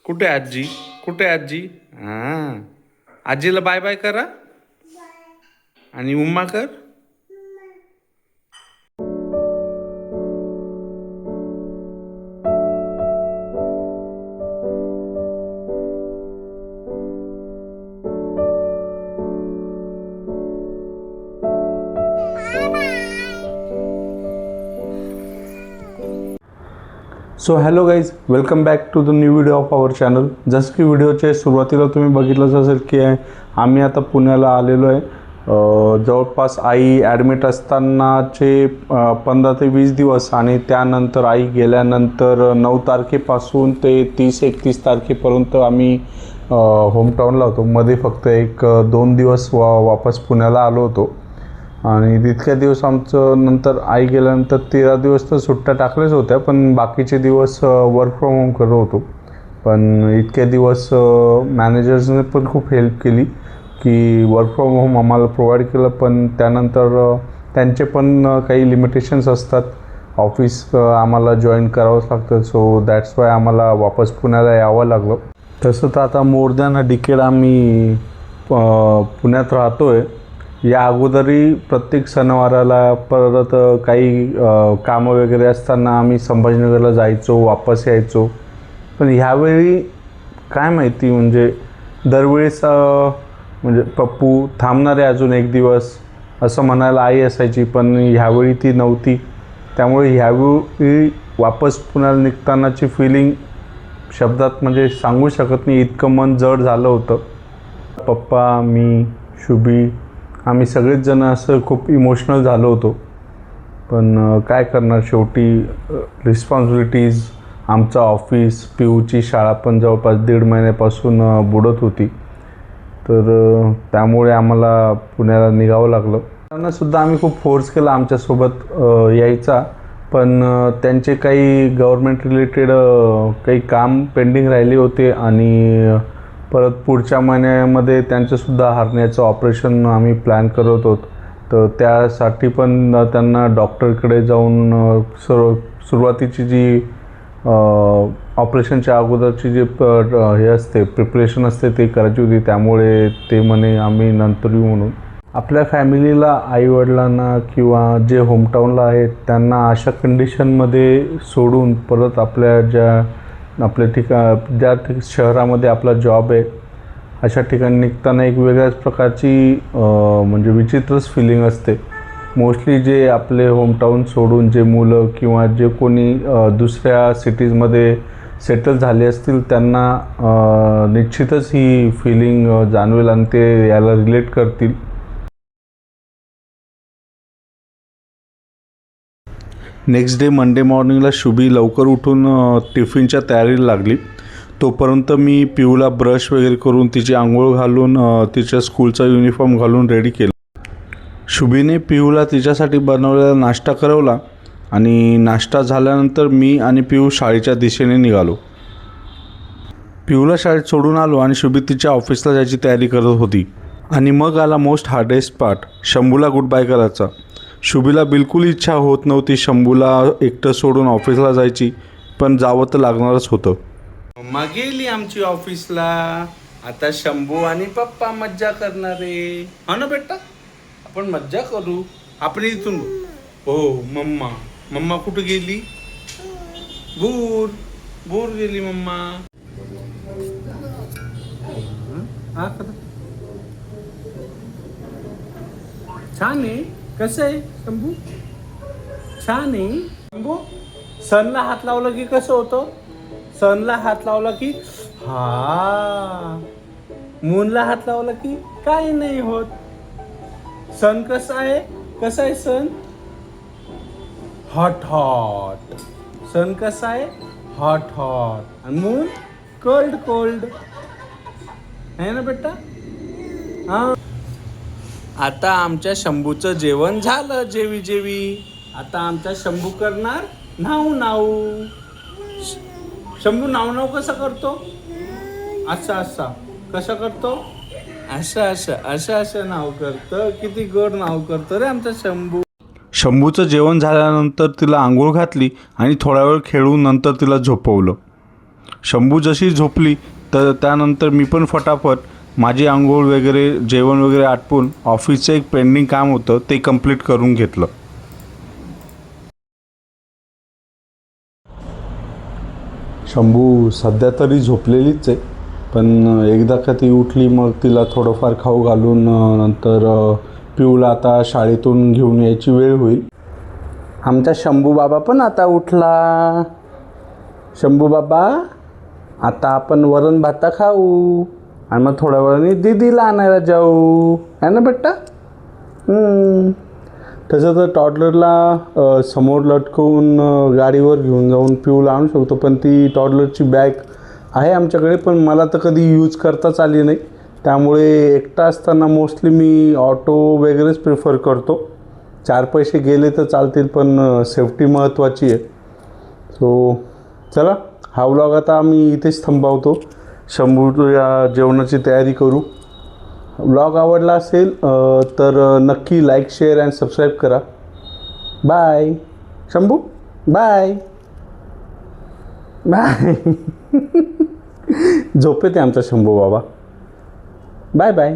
कुठे आजी? कुठे आजी? हां, आजीला बाय बाय करा आणि उम्मा कर. So hello guys, welcome back to the new video of our channel. जसं की व्हिडिओच्या सुरुवातीला तुम्ही बघितलंच असेल की आम्ही आता पुण्याला आलेलो आहे. जवळपास आई ॲडमिट असतानाचे 15 ते 20 दिवस आणि त्यानंतर आई गेल्यानंतर 9 तारखेपासून ते 30-31 तारखेपर्यंत आम्ही होमटाऊनला होतो. मध्ये फक्त 1-2 दिवस वापस पुण्याला आलो होतो. आणि तितक्या दिवस आमचं नंतर आई गेल्यानंतर 13 दिवस तर सुट्ट्या टाकल्याच होत्या, पण बाकीचे दिवस वर्क फ्रॉम होम करत होतो. पण इतक्या दिवस मॅनेजर्सने पण खूप हेल्प केली की वर्क फ्रॉम होम आम्हाला प्रोव्हाइड केलं. पण त्यानंतर त्यांचे पण काही लिमिटेशन्स असतात. ऑफिस आम्हाला जॉईन करावंच लागतं. सो दॅट्स वाय आम्हाला वापस पुण्याला यावं लागलं. तसं तर आता मोर दॅन अ डिकेड आम्ही पुण्यात राहतो आहे. या अगोदरही प्रत्येक सणवाराला परत काही कामं वगैरे असताना आम्ही संभाजीनगरला जायचो, वापस यायचो. पण ह्यावेळी काय माहिती, म्हणजे दरवेळेस म्हणजे पप्पू थांबणार आहे अजून 1 दिवस असं म्हणायला आई असायची, पण ह्यावेळी ती नव्हती. त्यामुळे ह्यावेळी वापस पुण्याला निघतानाची फिलिंग शब्दात म्हणजे सांगू शकत नाही, इतकं मन जड झालं होतं. पप्पा, मी, शुभी आम्ही सगळेच जण असं खूप इमोशनल झालो होतो. पण काय करणार, शेवटी रिस्पॉन्सिबिलिटीज, आमचं ऑफिस, पिऊची शाळा पण जवळपास 1.5 महिन्यापासून बुडत होती. तर त्यामुळे आम्हाला पुण्याला निघावं लागलं. त्यांनासुद्धा आम्ही खूप फोर्स केला आमच्यासोबत यायचा, पण त्यांचे काही गव्हर्मेंट रिलेटेड काही काम पेंडिंग राहिले होते आणि परत पुढच्या महिन्यामध्ये त्यांचंसुद्धा हरण्याचं ऑपरेशन आम्ही प्लॅन करत होतो. तर त्यासाठी पण त्यांना डॉक्टरकडे जाऊन सुरुवातीची जी ऑपरेशनच्या अगोदरची जी हे असते प्रिपरेशन असते ते करायची होती. त्यामुळे ते म्हणे आम्ही नंतर येऊ म्हणून. आपल्या फॅमिलीला, आईवडिलांना किंवा जे होमटाऊनला आहेत त्यांना अशा कंडिशनमध्ये सोडून परत आपल्या ज्या शहरामध्ये आपला जॉब आहे अशा ठिकाणी निघताना एक वेगळ्याच प्रकारची म्हणजे विचित्रच फिलिंग असते. मोस्टली जे आपले होमटाऊन सोडून जे मुलं किंवा जे कोणी दुसऱ्या सिटीजमध्ये सेटल झाले असतील त्यांना निश्चितच ही फिलिंग जाणवेल आणि ते याला रिलेट करतील. नेक्स्ट डे मंडे मॉर्निंगला शुभी लवकर उठून टिफिनच्या तयारीला लागली. तोपर्यंत मी पिऊला ब्रश वगैरे करून तिची आंघोळ घालून तिच्या स्कूलचा युनिफॉर्म घालून रेडी केलं. शुभीने पिऊला तिच्यासाठी बनवलेला नाश्ता करवला आणि नाश्ता झाल्यानंतर मी आणि पिऊ शाळेच्या दिशेने निघालो. पिऊला शाळेत सोडून आलो आणि शुभी तिच्या ऑफिसला जायची तयारी करत होती. आणि मग आला मोस्ट हार्डेस्ट पार्ट, शंभूला गुड बाय करायचा. शुभीला बिलकुल इच्छा होत नव्हती शंभूला एकटं सोडून ऑफिसला जायची, पण जावं तर लागणारच होतं. मम्मा गेली आमची ऑफिसला. आता शंभू आणि पप्पा मज्जा करणार आहे. हा ना बेटा, आपण मज्जा करू. आपण इथून हो. मम्मा कुठं गेली? बूर गेली मम्मा. छान आहे. कसं आहे शंभू? छान आहे शंभू. सनला हात लावला की कसं होतं? सनला हात लावला की हा, मूनला हात लावला की काही नाही होत. सन कसा आहे? कसा आहे सन? हॉट. सन कसा आहे? हॉट. आणि मून कोल्ड आहे ना बेटा? हा. आता आमच्या शंभूचं जेवण झालं. जेवी आता आमचा शंभू करणार नाऊ. शंभू नाव कसा करतो? असा कसा करतो? असं नाव करतं. किती गोड नाव करतो रे आमचा शंभू. शंभूचं जेवण झाल्यानंतर तिला आंघोळ घातली आणि थोडा वेळ खेळून नंतर तिला झोपवलं. शंभू जशी झोपली तर त्यानंतर मी पण फटाफट माझी आंघोळ वगैरे जेवण वगैरे आटपून ऑफिसचं एक पेंडिंग काम होतं ते कंप्लीट करून घेतलं. शंभू सध्या तरी झोपलेलीच आहे, पण एकदा का ती उठली मग तिला थोडंफार खाऊ घालून नंतर पिऊला आता शाळेतून घेऊन यायची वेळ होईल. आमचा शंभू बाबा पण आता उठला. शंभू बाबा, आता आपण वरण भाता खाऊ आणि मग थोड्या वेळाने दीदीला आणायला जाऊ, है ना बेटा? तसं तर टॉडलरला समोर लटकवून गाडीवर घेऊन जाऊन पिऊला आणू शकतो, पण ती टॉडलरची बॅग आहे आमच्याकडे, पण मला तर कधी यूज करताच आली नाही. त्यामुळे एकटा असताना मोस्टली मी ऑटो वगैरेच प्रिफर करतो. 4 पैसे गेले तर चालतील, पण सेफ्टी महत्त्वाची आहे. सो चला, हा व्लॉग आता आम्ही इथेच थांबवतो. शंभू या जेवणाची तयारी करू. व्लॉग आवडला असेल तर नक्की लाईक, शेअर अँड सबस्क्राईब करा. Bye Shambhu, bye bye. झोपेत आहे आमचा शंभू बाबा. Bye bye.